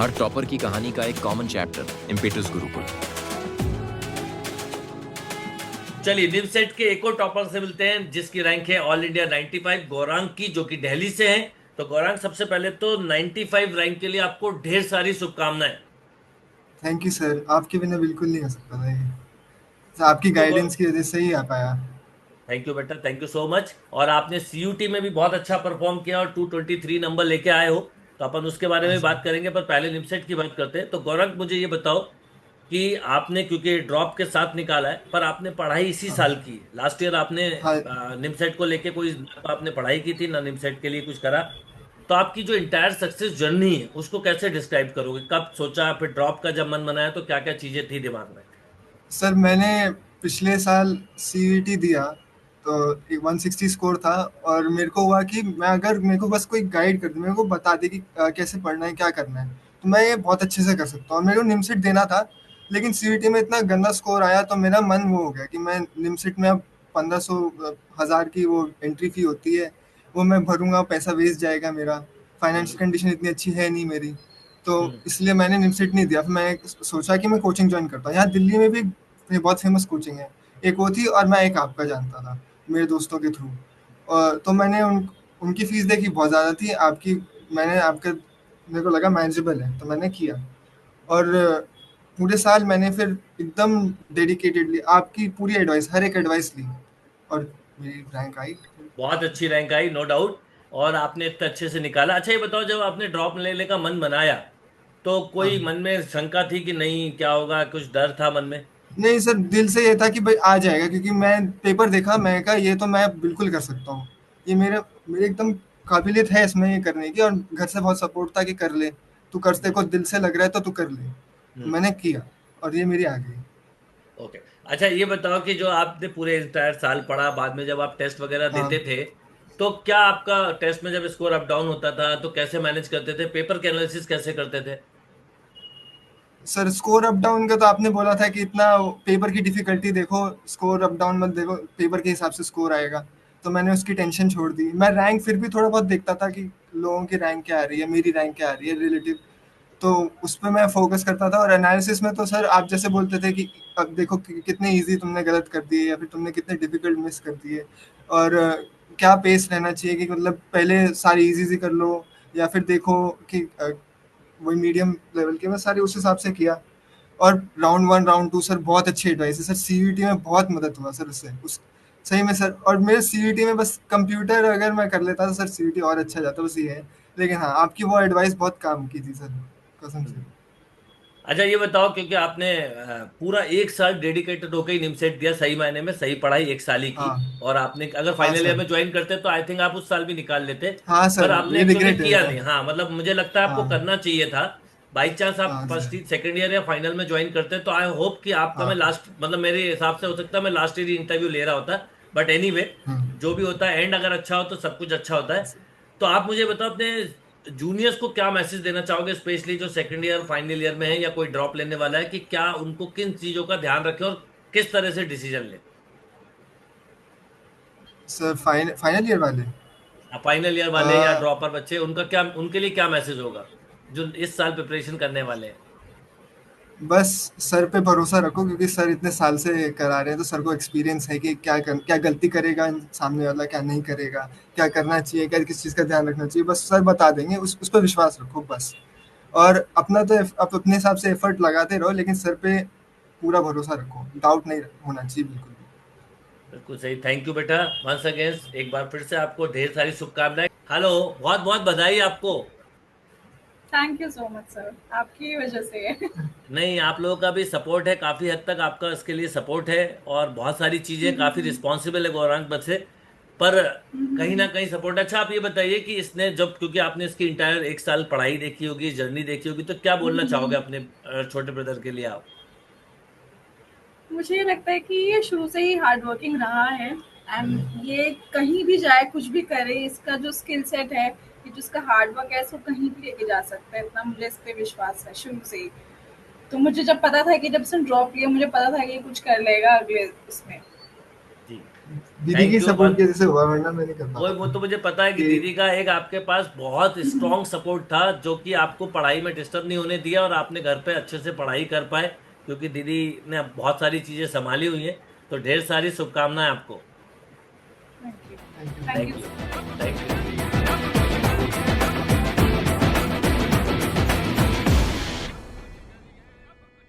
हर topper की कहानी का एक कॉमन चैप्टर, इम्पेटस गुरुकुल। चलिए निमसेट के एक और टॉपर से मिलते हैं जिसकी रैंक है ऑल इंडिया 95, गौरांग की, जो कि दिल्ली से हैं। तो गौरांग, सबसे पहले तो 95 रैंक के लिए आपको ढेर सारी शुभकामनाएं। थैंक यू सर, आपके बिना बिल्कुल नहीं हो सकता था ये। तो आपकी तो गाइडेंस की वजह से ही आ पाया। थैंक यू बेटा, थैंक यू सो मच। और आपने सीयूटी में भी बहुत अच्छा परफॉर्म किया और 223 नंबर लेके आए हो, तो अपन उसके बारे हाँ में सर। बात करेंगे, पर पहले निमसेट की बात करते हैं। तो गौरव, मुझे ये बताओ कि आपने, क्योंकि ड्रॉप के साथ निकाला है, पर आपने पढ़ाई इसी हाँ साल की, लास्ट ईयर आपने हाँ। निमसेट को लेके कोई ना आपने पढ़ाई की थी ना निमसेट के लिए कुछ करा। तो आपकी जो इंटायर सक्सेस जर्नी है उसको कैसे डिस्क्राइब करोगे? कब सोचा, फिर ड्रॉप का जब मन बनाया तो क्या क्या चीजें थी दिमाग में? सर, मैंने पिछले साल सीईटी दिया तो एक 160 स्कोर था। और मेरे को हुआ कि मैं, अगर मेरे को बस कोई गाइड कर दे, मेरे को बता दे कि कैसे पढ़ना है, क्या करना है, तो मैं ये बहुत अच्छे से कर सकता हूँ। और मेरे को निमसिट देना था, लेकिन सीईटी में इतना गंदा स्कोर आया तो मेरा मन वो हो गया कि मैं निमसिट में अब 1500 1000 की वो एंट्री फी होती है, वो मैं भरूंगा, पैसा वेस्ट जाएगा मेरा। फाइनेंशियल हम्म। कंडीशन इतनी अच्छी है नहीं मेरी, तो हम्म। इसलिए मैंने निमसिट नहीं दिया। फिर मैं सोचा कि मैं कोचिंग ज्वाइन करता हूँ। यहाँ दिल्ली में भी ये बहुत फेमस कोचिंग है, एक वो थी, और मैं एक आपका जानता था मेरे दोस्तों के थ्रू। और तो मैंने उनकी फीस देखी, बहुत ज़्यादा थी। आपकी, मैंने आपका, मेरे को लगा मैनेजेबल है, तो मैंने किया। और पूरे साल मैंने फिर एकदम डेडिकेटेडली आपकी पूरी एडवाइस, हर एक एडवाइस ली, और मेरी रैंक आई। बहुत अच्छी रैंक आई, नो डाउट। और आपने इतने अच्छे से निकाला। अच्छा ये बताओ, जब आपने ड्रॉप लेने का मन बनाया तो हाँ। कोई मन में शंका थी कि नहीं क्या होगा, कुछ डर था मन में? नहीं सर, दिल से ये था कि भाई आ जाएगा, क्योंकि मैं पेपर देखा, मैं कहा ये तो मैं बिल्कुल कर सकता हूँ। ये मेरे मेरे एकदम काबिलियत है इसमें ये करने की, और घर से बहुत सपोर्ट था कि कर ले, तू कर, तेरे को दिल से लग रहा है तो तू कर ले। तो हम्म। मैंने किया, और ये मेरी आ गई। ओके। अच्छा ये बताओ कि जो आपने पूरे इंटायर साल पढ़ा, बाद में जब आप टेस्ट वगैरह हाँ देते थे, तो क्या आपका टेस्ट में जब स्कोर अप डाउन होता था तो कैसे मैनेज करते थे? पेपर के एनालिसिस कैसे करते थे? सर, स्कोर अप डाउन का तो आपने बोला था कि इतना पेपर की डिफिकल्टी देखो, स्कोर अप डाउन मत देखो, पेपर के हिसाब से स्कोर आएगा। तो मैंने उसकी टेंशन छोड़ दी। मैं रैंक फिर भी थोड़ा बहुत देखता था कि लोगों की रैंक क्या आ रही है, मेरी रैंक क्या आ रही है रिलेटिव। तो उस पे मैं फ़ोकस करता था। और एनालिसिस में तो सर आप जैसे बोलते थे कि अब देखो कि कितने ईज़ी तुमने गलत कर दिए, या फिर तुमने कितने डिफ़िकल्ट मिस कर दिए, और क्या पेस रहना चाहिए, कि मतलब पहले सारी ईज़ी-ईज़ी कर लो, या फिर देखो कि वही मीडियम लेवल के। मैं सारे उस हिसाब से किया। और राउंड 1, राउंड 2 सर बहुत अच्छी एडवाइस है सर, सीईटी में बहुत मदद हुआ सर उससे, उस सही में सर। और मेरे सीईटी में बस कंप्यूटर अगर मैं कर लेता तो सर सीईटी और अच्छा जाता, बस ये है। लेकिन हाँ, आपकी वो एडवाइस बहुत काम की थी सर, कसम से। हम्म। अच्छा ये बताओ, क्योंकि आपने पूरा एक साल डेडिकेटेड होकर ही निमसेट दिया, सही मायने में सही पढ़ाई एक साल ही की। हाँ। और आपने अगर हाँ फाइनल ईयर सर। में ज्वाइन करते तो आई थिंक आप उस साल भी निकाल लेते। हाँ पर सर, आपने ये एक्चुअली रिग्रेट है किया मेरा। नहीं। हाँ, मतलब मुझे लगता है आपको हाँ। करना चाहिए था। बाई चांस आप हाँ फर्स्ट सर। सेकंड ईयर या फाइनल में ज्वाइन करते तो आई होप कि आपका, मैं हाँ। लास्ट, मतलब मेरे हिसाब से हो सकता है मैं लास्ट ईयर इंटरव्यू ले रहा होता। बट एनीवे, जो भी होता है, एंड अगर अच्छा हो तो सब कुछ अच्छा होता है। तो आप मुझे बताओ, अपने जूनियर्स को क्या मैसेज देना चाहोगे, स्पेशली जो सेकंड ईयर फाइनल ईयर में है या कोई ड्रॉप लेने वाला है, कि क्या उनको किन चीजों का ध्यान रखें और किस तरह से डिसीजन लें? सर, फाइनल ईयर वाले, फाइनल ईयर वाले या अ, ड्रॉपर बच्चे, उनका क्या, उनके लिए क्या मैसेज होगा जो इस साल प्रिपरेशन करने वाले हैं? बस सर पे भरोसा रखो, क्योंकि सर इतने साल से करा रहे हैं, तो सर को एक्सपीरियंस है कि क्या गलती करेगा सामने वाला, क्या नहीं करेगा, क्या करना चाहिए, क्या किस चीज़ का ध्यान रखना चाहिए, बस सर बता देंगे। उस पर विश्वास रखो बस। और अपना तो आप अपने हिसाब से एफर्ट लगाते रहो, लेकिन सर पे पूरा भरोसा रखो, डाउट नहीं होना चाहिए बिल्कुल भी। बिल्कुल सही, थैंक यू बेटा। वंस अगेन एक बार फिर से आपको ढेर सारी शुभकामनाएं। हेलो, बहुत बहुत बधाई आपको। Thank you so much sir, आपकी वजह से है। नहीं, आप लोगों का भी सपोर्ट है, काफी हद तक आपका इसके लिए सपोर्ट है। और बहुत सारी चीजें, काफी रिस्पॉन्सिबल है गौरांग बद से, पर कहीं ना कहीं सपोर्ट। अच्छा आप ये बताइए कि इसने जब, क्योंकि आपने इसकी इंटायर एक साल पढ़ाई देखी होगी, जर्नी देखी होगी, तो क्या बोलना चाहोगे अपने छोटे ब्रदर के लिए आप? मुझे ये लगता है कि ये शुरू से ही हार्ड वर्किंग रहा है, एंड ये कहीं भी जाए, कुछ भी करे, इसका जो स्किल सेट है, ये जो इसका हार्ड वर्क है, इसको कहीं भी लेके जा सकता है। इतना मुझे इस पे विश्वास है शुरू से ही। तो मुझे जब पता था कि जब इसने ड्रॉप लिया, मुझे पता था कि ये कुछ कर लेगा अगले उसमें। जी। दीदी Thank की you, सपोर्ट but- की वजह से हुआ, वरना मैं नहीं कर वो पाता। तो मुझे पता है कि कि- दीदी का एक आपके पास बहुत स्ट्रॉन्ग सपोर्ट था, जो कि आपको पढ़ाई में डिस्टर्ब नहीं होने दिया और आपने घर पे अच्छे से पढ़ाई कर पाए, क्योंकि दीदी ने बहुत सारी चीजें संभाली हुई हैं। तो ढेर सारी शुभकामनाएं आपको। Thank you Thank you. Thank you thank you.